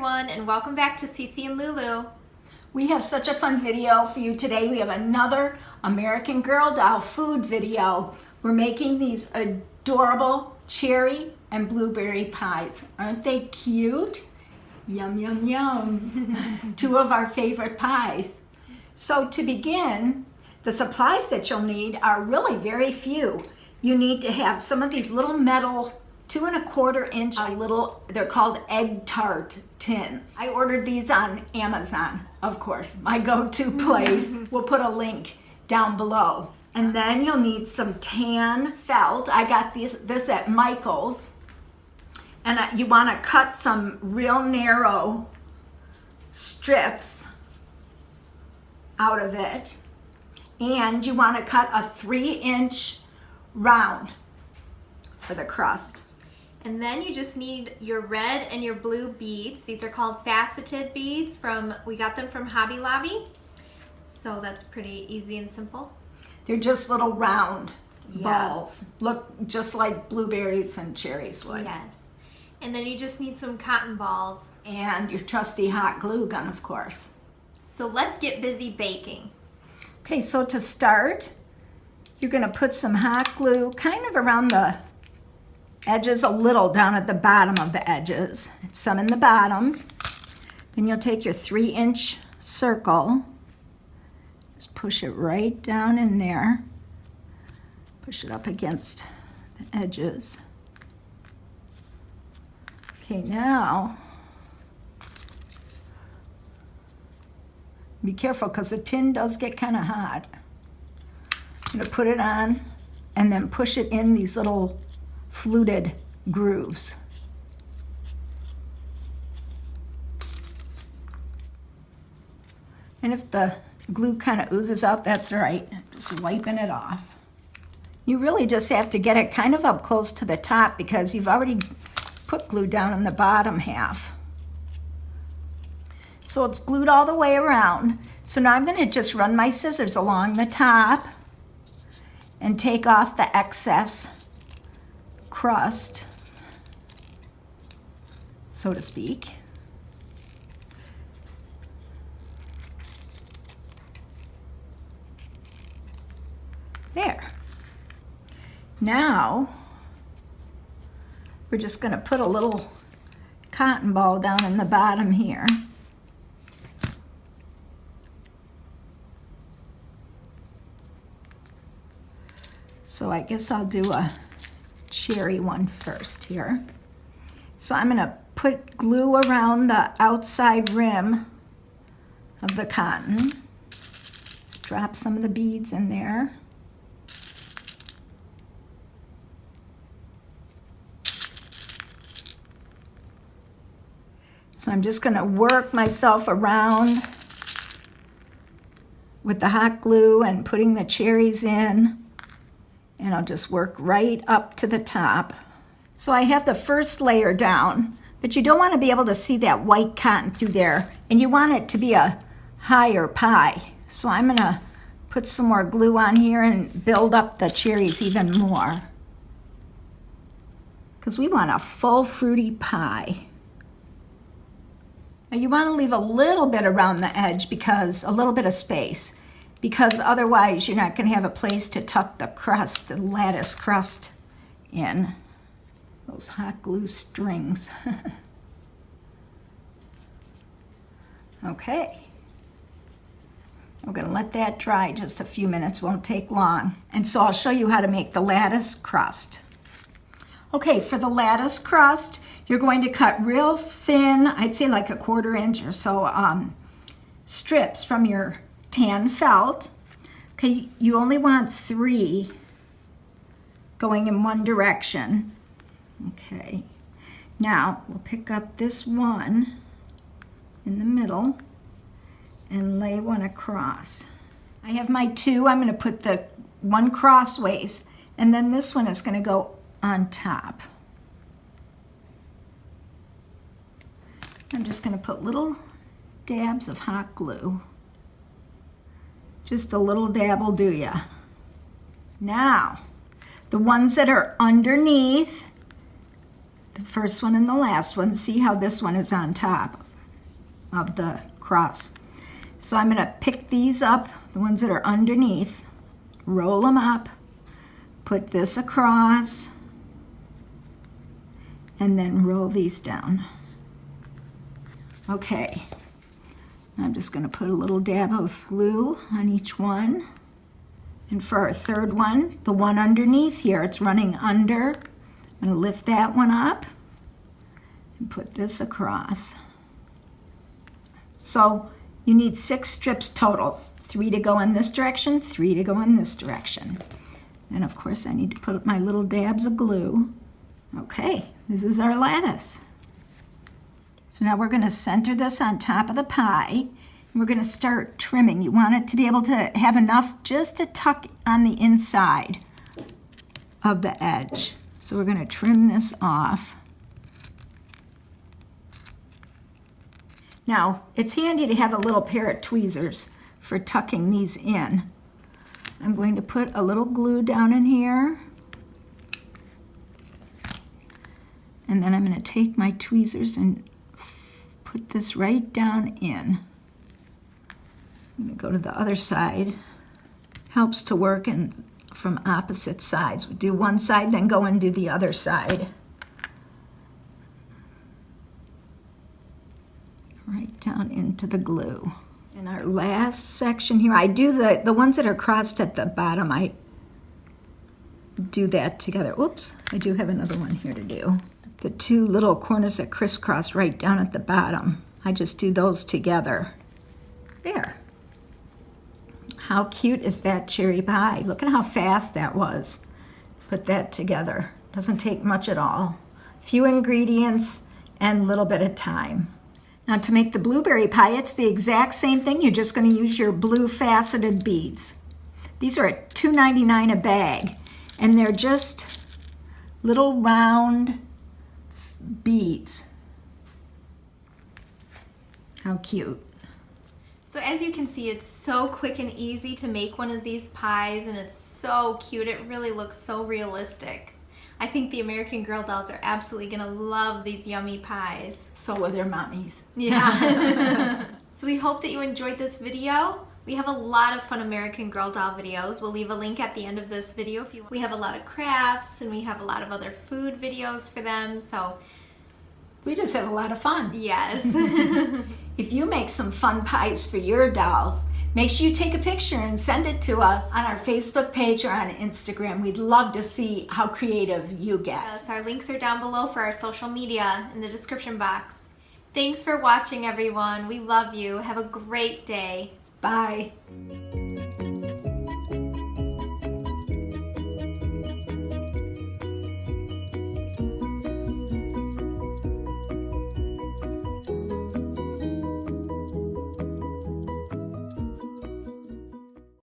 everyone, and welcome back to Cece and Lulu. We have such a fun video for you today. We have another American Girl doll food video. We're making these adorable cherry and blueberry pies. Aren't they cute? Yum, yum, yum. Two of our favorite pies. So to begin, the supplies that you'll need are really very few. You need to have some of these little metal 2 1/4 inch little, they're called egg tart tins. I ordered these on Amazon, of course, my go-to place. We'll put a link down below. And then you'll need some tan felt. I got this at Michael's. And you want to cut some real narrow strips out of it. And you want to cut a 3-inch round for the crust. And then you just need your red and your blue beads. These are called faceted beads. We got them from Hobby Lobby. So that's pretty easy and simple. They're just little round balls. Look just like blueberries and cherries would. Yes. And then you just need some cotton balls. And your trusty hot glue gun, of course. So let's get busy baking. Okay, so to start, you're gonna put some hot glue kind of around the edges, a little down at the bottom of the edges. Some in the bottom. Then you'll take your 3-inch circle. Just push it right down in there. Push it up against the edges. Okay, now, be careful because the tin does get kind of hot. I'm gonna put it on and then push it in these little fluted grooves. And if the glue kind of oozes out, that's all right. Just wiping it off. You really just have to get it kind of up close to the top because you've already put glue down in the bottom half. So it's glued all the way around. So now I'm going to just run my scissors along the top and take off the excess crust, so to speak. There. Now, we're just going to put a little cotton ball down in the bottom here. So I guess I'll do a cherry one first here. So I'm going to put glue around the outside rim of the cotton. Just drop some of the beads in there. So I'm just going to work myself around with the hot glue and putting the cherries in. And I'll just work right up to the top. So I have the first layer down, but you don't want to be able to see that white cotton through there, and you want it to be a higher pie. So I'm going to put some more glue on here and build up the cherries even more, because we want a full fruity pie. Now you want to leave a little bit around the edge, because a little bit of space, because otherwise you're not going to have a place to tuck the crust, the lattice crust in. Those hot glue strings. Okay. We're going to let that dry just a few minutes, won't take long. And so I'll show you how to make the lattice crust. Okay, for the lattice crust, you're going to cut real thin, I'd say like a 1/4 inch or so, strips from your tan felt. Okay, you only want 3 going in one direction. Okay, now we'll pick up this one in the middle and lay one across. I have my 2, I'm going to put the one crossways, and then this one is going to go on top. I'm just going to put little dabs of hot glue. Just a little dab will do ya. Now, the ones that are underneath, the first one and the last one, see how this one is on top. of the crust. So I'm gonna pick these up, the ones that are underneath, roll them up, put this across, and then roll these down. Okay, I'm just gonna put a little dab of glue on each one. And for our third one, the one underneath here, it's running under. I'm gonna lift that one up and put this across. So you need 6 strips total. 3 to go in this direction, 3 to go in this direction. And of course I need to put my little dabs of glue. Okay, this is our lattice. So now we're gonna center this on top of the pie. We're going to start trimming. You want it to be able to have enough just to tuck on the inside of the edge. So we're going to trim this off. Now, it's handy to have a little pair of tweezers for tucking these in. I'm going to put a little glue down in here. And then I'm going to take my tweezers and put this right down in. I'm going to go to the other side. Helps to work from opposite sides. We do one side, then go and do the other side. Right down into the glue. In our last section here, I do the ones that are crossed at the bottom, I do that together. Oops, I do have another one here to do. The 2 little corners that crisscross right down at the bottom, I just do those together. There. How cute is that cherry pie? Look at how fast that was. Put that together. Doesn't take much at all. Few ingredients and a little bit of time. Now to make the blueberry pie, it's the exact same thing. You're just going to use your blue faceted beads. These are at $2.99 a bag, and they're just little round beads. How cute. So as you can see, it's so quick and easy to make one of these pies, and it's so cute. It really looks so realistic. I think the American Girl dolls are absolutely gonna love these yummy pies. So will their mommies. Yeah. So we hope that you enjoyed this video. We have a lot of fun American Girl doll videos. We'll leave a link at the end of this video if you want. We have a lot of crafts, and we have a lot of other food videos for them, so we just have a lot of fun. yes. If you make some fun pies for your dolls, make sure you take a picture and send it to us on our Facebook page or on Instagram. We'd love to see how creative you get. Yes, our links are down below for our social media in the description box. Thanks for watching, everyone. We love you. Have a great day. Bye.